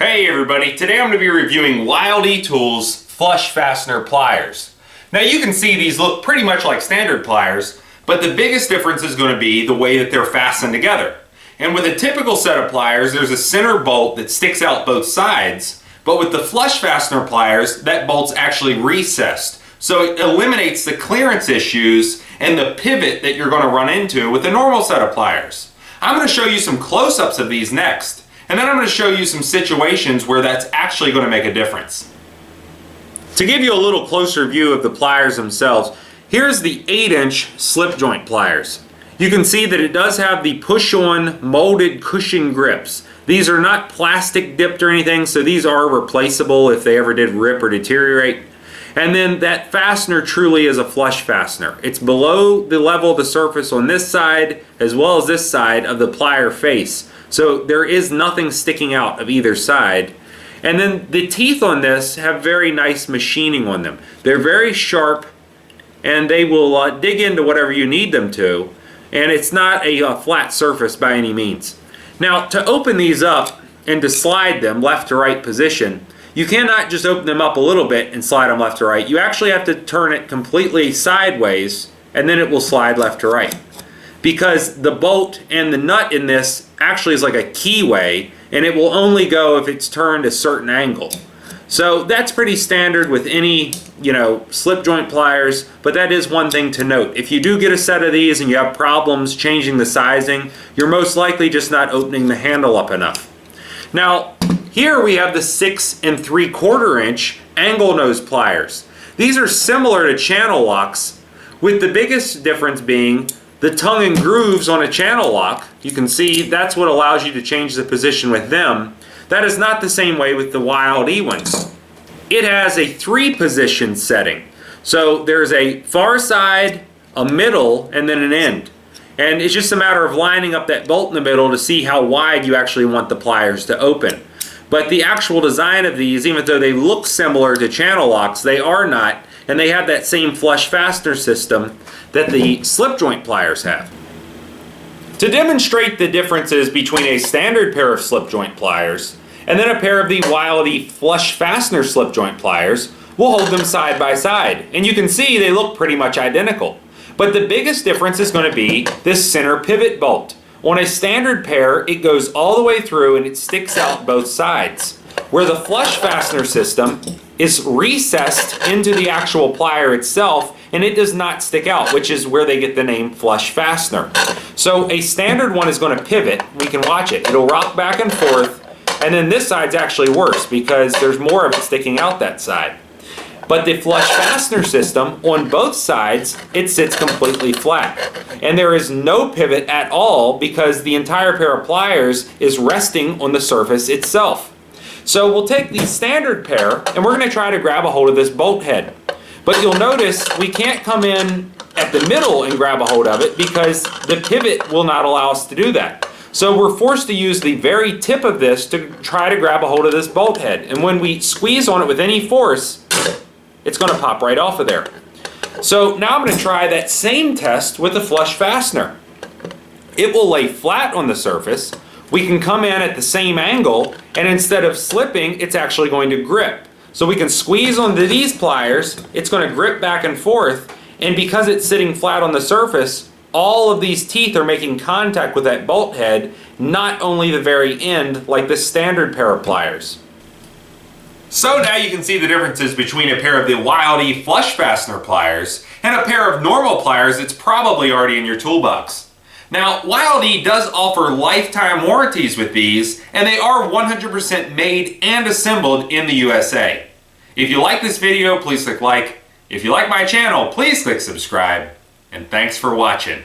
Hey everybody, today I'm going to be reviewing Wilde Tools flush fastener pliers. Now you can see these look pretty much like standard pliers, but the biggest difference is going to be the way that they're fastened together. And with a typical set of pliers, there's a center bolt that sticks out both sides, but with the flush fastener pliers, that bolt's actually recessed. So it eliminates the clearance issues and the pivot that you're going to run into with a normal set of pliers. I'm going to show you some close-ups of these next. And then I'm going to show you some situations where that's actually going to make a difference. To give you a little closer view of the pliers themselves, here's the 8-inch slip joint pliers. You can see that it does have the push-on molded cushion grips. These are not plastic dipped or anything, so these are replaceable if they ever did rip or deteriorate. And then that fastener truly is a flush fastener. It's below the level of the surface on this side as well as this side of the plier face. So there is nothing sticking out of either side. And then the teeth on this have very nice machining on them. They're very sharp and they will dig into whatever you need them to. And it's not a flat surface by any means. Now to open these up and to slide them left to right position, you cannot just open them up a little bit and slide them left to right. You actually have to turn it completely sideways and then it will slide left to right. Because the bolt and the nut in this actually is like a keyway, and it will only go if it's turned a certain angle. So that's pretty standard with any, slip joint pliers, but that is one thing to note. If you do get a set of these and you have problems changing the sizing, you're most likely just not opening the handle up enough. Now, here we have the 6 3/4 inch angle nose pliers. These are similar to channel locks, with the biggest difference being the tongue and grooves on a channel lock. You can see that's what allows you to change the position with them. That is not the same way with the Wilde ones. It has a 3-position setting. So there's a far side, a middle, and then an end. And it's just a matter of lining up that bolt in the middle to see how wide you actually want the pliers to open. But the actual design of these, even though they look similar to channel locks, they are not, and they have that same flush fastener system that the slip joint pliers have. To demonstrate the differences between a standard pair of slip joint pliers and then a pair of the Wilde flush fastener slip joint pliers, we'll hold them side by side. And you can see they look pretty much identical. But the biggest difference is going to be this center pivot bolt. On a standard pair, it goes all the way through and it sticks out both sides. Where the flush fastener system is recessed into the actual plier itself and it does not stick out, which is where they get the name flush fastener. So a standard one is going to pivot. We can watch it. It'll rock back and forth, and then this side's actually worse because there's more of it sticking out that side. But the flush fastener system, on both sides, it sits completely flat. And there is no pivot at all because the entire pair of pliers is resting on the surface itself. So we'll take the standard pair and we're going to try to grab a hold of this bolt head. But you'll notice we can't come in at the middle and grab a hold of it because the pivot will not allow us to do that. So we're forced to use the very tip of this to try to grab a hold of this bolt head. And when we squeeze on it with any force, it's going to pop right off of there. So now I'm going to try that same test with the flush fastener. It will lay flat on the surface. We can come in at the same angle, and instead of slipping, it's actually going to grip. So we can squeeze onto these pliers, it's going to grip back and forth, and because it's sitting flat on the surface, all of these teeth are making contact with that bolt head, not only the very end like the standard pair of pliers. So now you can see the differences between a pair of the Wilde flush fastener pliers and a pair of normal pliers that's probably already in your toolbox. Now, Wilde does offer lifetime warranties with these, and they are 100% made and assembled in the USA. If you like this video, please click like. If you like my channel, please click subscribe. And thanks for watching.